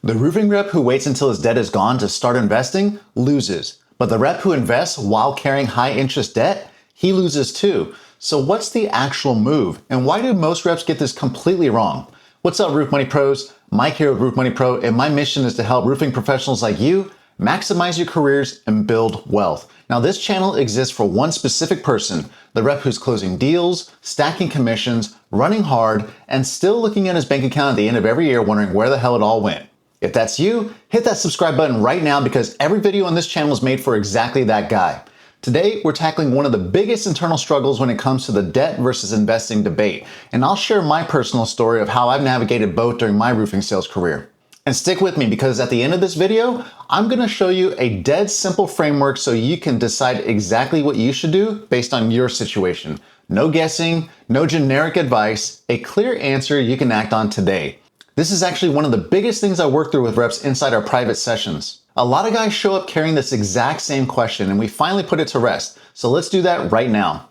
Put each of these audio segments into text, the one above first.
The roofing rep who waits until his debt is gone to start investing loses. But the rep who invests while carrying high interest debt, he loses too. So what's the actual move? And why do most reps get this completely wrong? What's up, Roof Money Pros? Mike here with Roof Money Pro, and my mission is to help roofing professionals like you maximize your careers and build wealth. Now, this channel exists for one specific person, the rep who's closing deals, stacking commissions, running hard, and still looking at his bank account at the end of every year wondering where the hell it all went. If that's you, hit that subscribe button right now because every video on this channel is made for exactly that guy. Today, we're tackling one of the biggest internal struggles when it comes to the debt versus investing debate, and I'll share my personal story of how I've navigated both during my roofing sales career. And stick with me because at the end of this video, I'm going to show you a dead simple framework so you can decide exactly what you should do based on your situation. No guessing, no generic advice, a clear answer you can act on today. This is actually one of the biggest things I work through with reps inside our private sessions. A lot of guys show up carrying this exact same question and we finally put it to rest. So let's do that right now.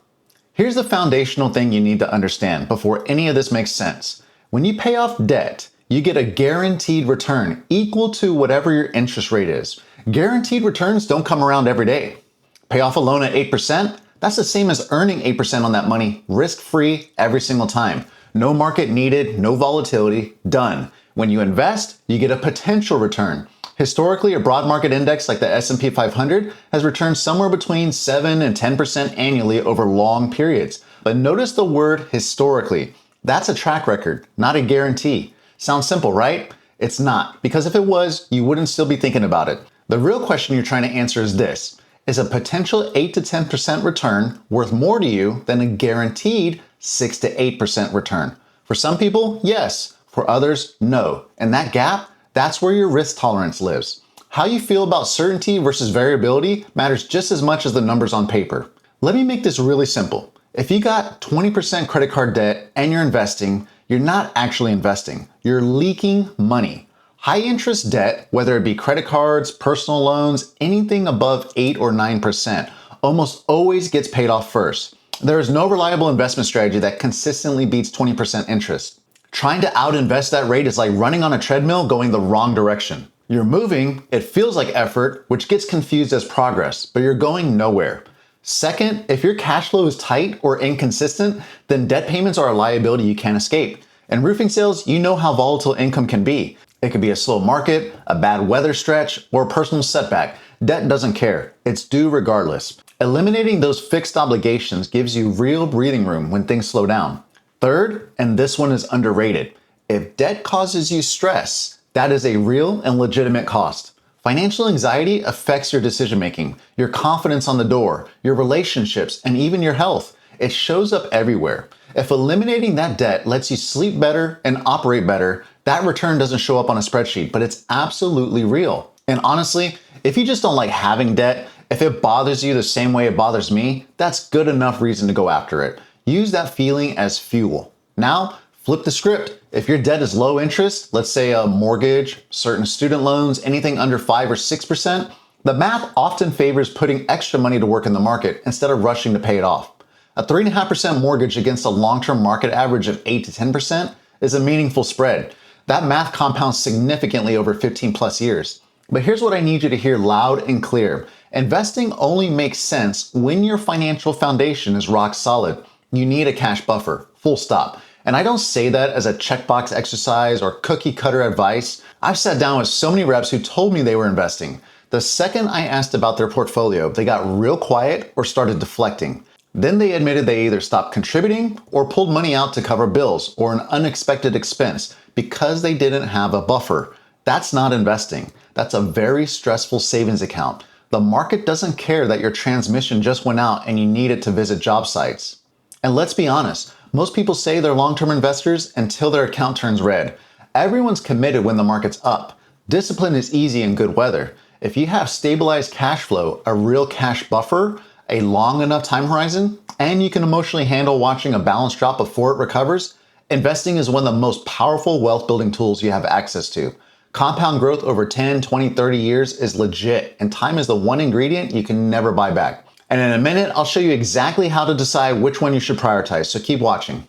Here's the foundational thing you need to understand before any of this makes sense. When you pay off debt, you get a guaranteed return equal to whatever your interest rate is. Guaranteed returns don't come around every day. Pay off a loan at 8%, that's the same as earning 8% on that money risk-free every single time. No market needed, no volatility, done. When you invest, you get a potential return. Historically, a broad market index like the S&P 500 has returned somewhere between 7 and 10% annually over long periods. But notice the word historically. That's a track record, not a guarantee. Sounds simple, right? It's not, because if it was, you wouldn't still be thinking about it. The real question you're trying to answer is this. Is a potential 8 to 10% return worth more to you than a guaranteed 6 to 8% return? For some people, yes. For others, no. And that gap, that's where your risk tolerance lives. How you feel about certainty versus variability matters just as much as the numbers on paper. Let me make this really simple. If you got 20% credit card debt and you're investing, you're not actually investing. You're leaking money. High interest debt, whether it be credit cards, personal loans, anything above 8 or 9%, almost always gets paid off first. There is no reliable investment strategy that consistently beats 20% interest. Trying to out-invest that rate is like running on a treadmill going the wrong direction. You're moving, it feels like effort, which gets confused as progress, but you're going nowhere. Second, if your cash flow is tight or inconsistent, then debt payments are a liability you can't escape. In roofing sales, you know how volatile income can be. It could be a slow market, a bad weather stretch, or a personal setback. Debt doesn't care. It's due regardless. Eliminating those fixed obligations gives you real breathing room when things slow down. Third, and this one is underrated, if debt causes you stress, that is a real and legitimate cost. Financial anxiety affects your decision-making, your confidence on the door, your relationships, and even your health. It shows up everywhere. If eliminating that debt lets you sleep better and operate better, that return doesn't show up on a spreadsheet, but it's absolutely real. And honestly, if you just don't like having debt, if it bothers you the same way it bothers me, that's good enough reason to go after it. Use that feeling as fuel. Now, flip the script. If your debt is low interest, let's say a mortgage, certain student loans, anything under 5 or 6%, the math often favors putting extra money to work in the market instead of rushing to pay it off. A 3.5% mortgage against a long-term market average of 8 to 10% is a meaningful spread. That math compounds significantly over 15 plus years. But here's what I need you to hear loud and clear. Investing only makes sense when your financial foundation is rock solid. You need a cash buffer, full stop. And I don't say that as a checkbox exercise or cookie cutter advice. I've sat down with so many reps who told me they were investing. The second I asked about their portfolio, they got real quiet or started deflecting. Then they admitted they either stopped contributing or pulled money out to cover bills or an unexpected expense because they didn't have a buffer. That's not investing. That's a very stressful savings account. The market doesn't care that your transmission just went out and you need it to visit job sites. And let's be honest, most people say they're long-term investors until their account turns red. Everyone's committed when the market's up. Discipline is easy in good weather. If you have stabilized cash flow, a real cash buffer, a long enough time horizon, and you can emotionally handle watching a balance drop before it recovers, investing is one of the most powerful wealth building tools you have access to. Compound growth over 10, 20, 30 years is legit, and time is the one ingredient you can never buy back. And in a minute, I'll show you exactly how to decide which one you should prioritize, so keep watching.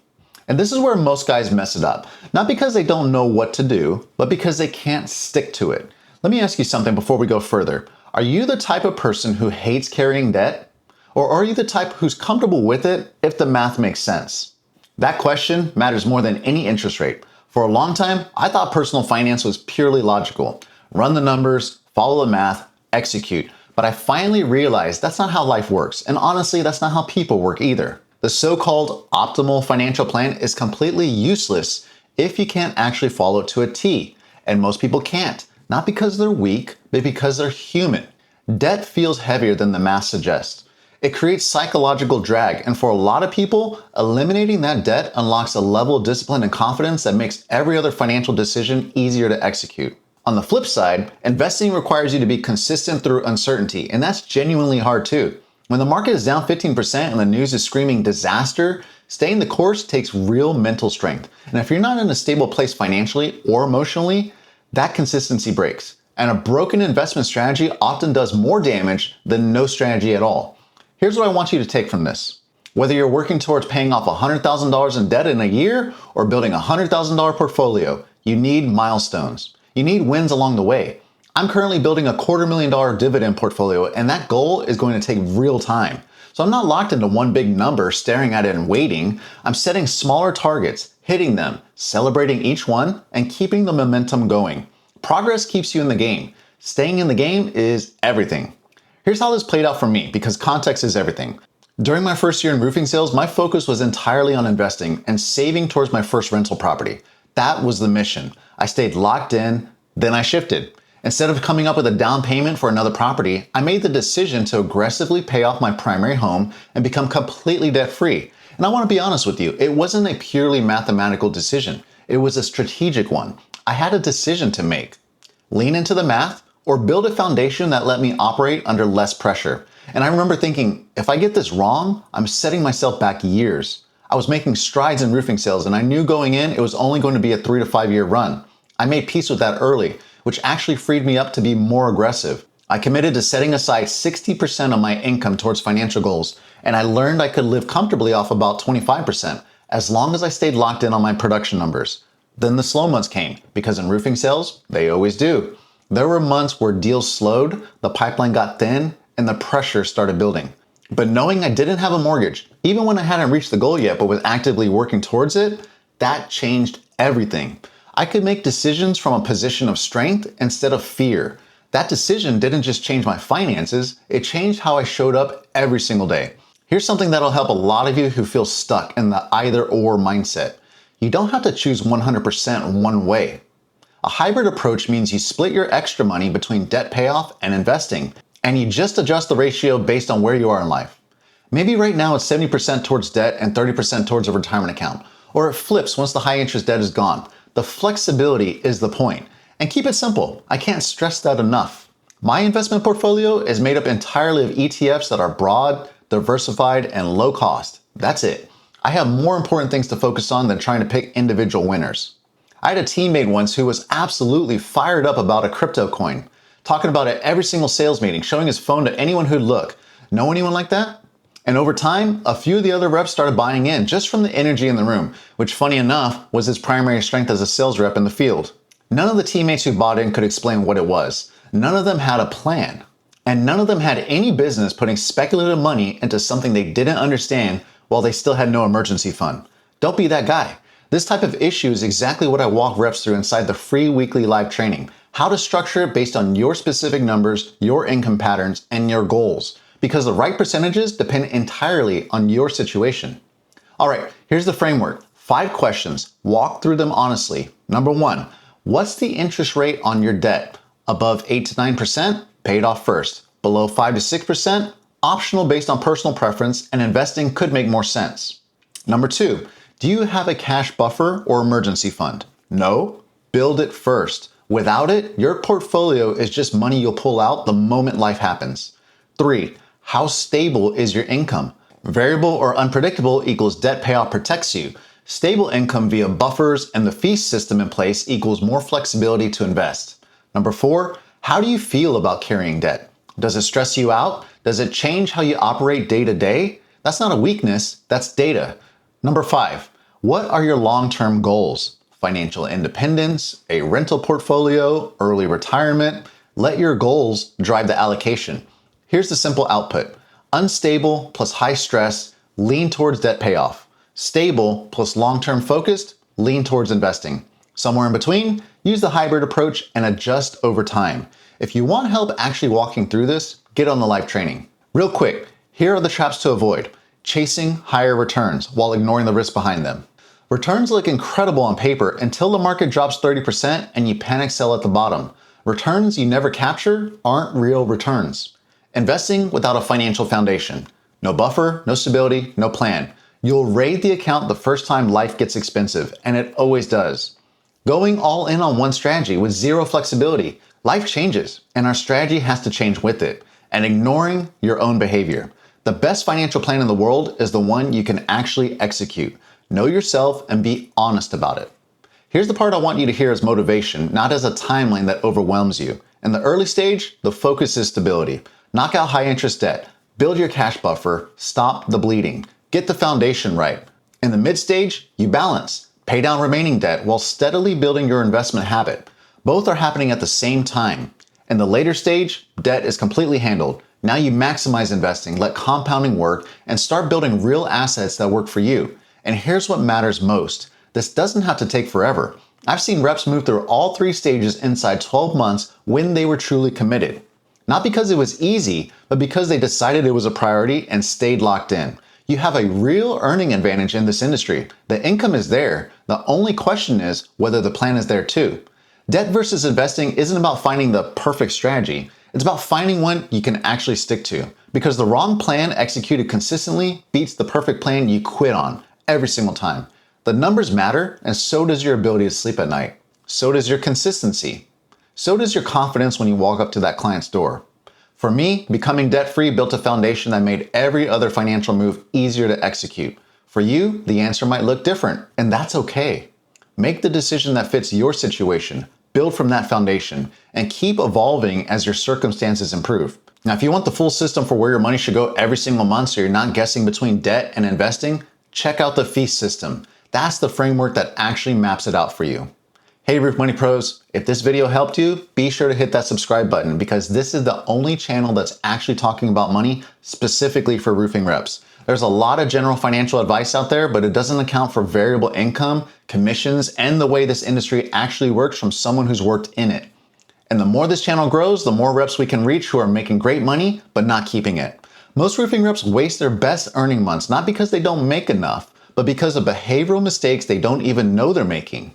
And this is where most guys mess it up. Not because they don't know what to do, but because they can't stick to it. Let me ask you something before we go further. Are you the type of person who hates carrying debt? Or are you the type who's comfortable with it if the math makes sense? That question matters more than any interest rate. For a long time, I thought personal finance was purely logical. Run the numbers, follow the math, execute. But I finally realized that's not how life works. And honestly, that's not how people work either. The so-called optimal financial plan is completely useless if you can't actually follow it to a T. And most people can't. Not because they're weak, but because they're human. Debt feels heavier than the math suggests. It creates psychological drag, and for a lot of people, eliminating that debt unlocks a level of discipline and confidence that makes every other financial decision easier to execute. On the flip side, investing requires you to be consistent through uncertainty, and that's genuinely hard too. When the market is down 15% and the news is screaming disaster, staying the course takes real mental strength. And if you're not in a stable place financially or emotionally, that consistency breaks. And a broken investment strategy often does more damage than no strategy at all. Here's what I want you to take from this. Whether you're working towards paying off $100,000 in debt in a year or building a $100,000 portfolio, you need milestones. You need wins along the way. I'm currently building a $250,000 dividend portfolio, and that goal is going to take real time. So I'm not locked into one big number, staring at it and waiting. I'm setting smaller targets, hitting them, celebrating each one, and keeping the momentum going. Progress keeps you in the game. Staying in the game is everything. Here's how this played out for me, because context is everything. During my first year in roofing sales, my focus was entirely on investing and saving towards my first rental property. That was the mission. I stayed locked in, then I shifted. Instead of coming up with a down payment for another property, I made the decision to aggressively pay off my primary home and become completely debt-free. And I want to be honest with you, it wasn't a purely mathematical decision. It was a strategic one. I had a decision to make. Lean into the math or build a foundation that let me operate under less pressure. And I remember thinking, if I get this wrong, I'm setting myself back years. I was making strides in roofing sales, and I knew going in it was only going to be a 3 to 5 year run. I made peace with that early, which actually freed me up to be more aggressive. I committed to setting aside 60% of my income towards financial goals, and I learned I could live comfortably off about 25% as long as I stayed locked in on my production numbers. Then the slow months came, because in roofing sales, they always do. There were months where deals slowed, the pipeline got thin, and the pressure started building. But knowing I didn't have a mortgage, even when I hadn't reached the goal yet but was actively working towards it, that changed everything. I could make decisions from a position of strength instead of fear. That decision didn't just change my finances, it changed how I showed up every single day. Here's something that'll help a lot of you who feel stuck in the either-or mindset. You don't have to choose 100% one way. A hybrid approach means you split your extra money between debt payoff and investing, and you just adjust the ratio based on where you are in life. Maybe right now it's 70% towards debt and 30% towards a retirement account, or it flips once the high interest debt is gone. The flexibility is the point. And keep it simple. I can't stress that enough. My investment portfolio is made up entirely of ETFs that are broad, diversified, and low cost. That's it. I have more important things to focus on than trying to pick individual winners. I had a teammate once who was absolutely fired up about a crypto coin, talking about it every single sales meeting, showing his phone to anyone who'd look. Know anyone like that? And over time, a few of the other reps started buying in just from the energy in the room, which funny enough was his primary strength as a sales rep in the field. None of the teammates who bought in could explain what it was. None of them had a plan. And none of them had any business putting speculative money into something they didn't understand while they still had no emergency fund. Don't be that guy. This type of issue is exactly what I walk reps through inside the free weekly live training. How to structure it based on your specific numbers, your income patterns, and your goals. Because the right percentages depend entirely on your situation. All right, here's the framework. 5 questions. Walk through them honestly. Number 1, what's the interest rate on your debt? Above 8 to 9%? Pay it off first. Below 5 to 6%? Optional based on personal preference, and investing could make more sense. Number 2, do you have a cash buffer or emergency fund? No? Build it first. Without it, your portfolio is just money you'll pull out the moment life happens. 3, how stable is your income? Variable or unpredictable equals debt payoff protects you. Stable income via buffers and the fee system in place equals more flexibility to invest. Number 4, how do you feel about carrying debt? Does it stress you out? Does it change how you operate day to day? That's not a weakness, that's data. Number 5, What are your long-term goals? Financial independence, a rental portfolio, early retirement? Let your goals drive the allocation. Here's the simple output. Unstable plus high stress, lean towards debt payoff. Stable plus long-term focused, lean towards investing. Somewhere in between, use the hybrid approach and adjust over time. If you want help actually walking through this, get on the live training. Real quick, here are the traps to avoid. Chasing higher returns while ignoring the risk behind them. Returns look incredible on paper until the market drops 30% and you panic sell at the bottom. Returns you never capture aren't real returns. Investing without a financial foundation. No buffer, no stability, no plan. You'll raid the account the first time life gets expensive, and it always does. Going all in on one strategy with zero flexibility. Life changes, and our strategy has to change with it. And ignoring your own behavior. The best financial plan in the world is the one you can actually execute. Know yourself and be honest about it. Here's the part I want you to hear as motivation, not as a timeline that overwhelms you. In the early stage, the focus is stability. Knock out high interest debt. Build your cash buffer. Stop the bleeding. Get the foundation right. In the mid stage, you balance. Pay down remaining debt while steadily building your investment habit. Both are happening at the same time. In the later stage, debt is completely handled. Now you maximize investing, let compounding work, and start building real assets that work for you. And here's what matters most. This doesn't have to take forever. I've seen reps move through all three stages inside 12 months when they were truly committed. Not because it was easy, but because they decided it was a priority and stayed locked in. You have a real earning advantage in this industry. The income is there. The only question is whether the plan is there too. Debt versus investing isn't about finding the perfect strategy. It's about finding one you can actually stick to. Because the wrong plan executed consistently beats the perfect plan you quit on every single time. The numbers matter, and so does your ability to sleep at night. So does your consistency. So does your confidence when you walk up to that client's door. For me, becoming debt-free built a foundation that made every other financial move easier to execute. For you, the answer might look different, and that's okay. Make the decision that fits your situation. Build from that foundation and keep evolving as your circumstances improve. Now, if you want the full system for where your money should go every single month so you're not guessing between debt and investing, check out the Feast system. That's the framework that actually maps it out for you. Hey, Roof Money Pros, if this video helped you, be sure to hit that subscribe button because this is the only channel that's actually talking about money specifically for roofing reps. There's a lot of general financial advice out there, but it doesn't account for variable income, commissions, and the way this industry actually works from someone who's worked in it. And the more this channel grows, the more reps we can reach who are making great money, but not keeping it. Most roofing reps waste their best earning months, not because they don't make enough, but because of behavioral mistakes they don't even know they're making.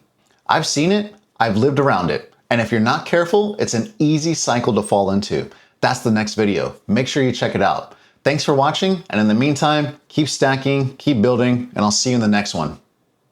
I've seen it, I've lived around it, and if you're not careful, it's an easy cycle to fall into. That's the next video. Make sure you check it out. Thanks for watching, and in the meantime, keep stacking, keep building, and I'll see you in the next one.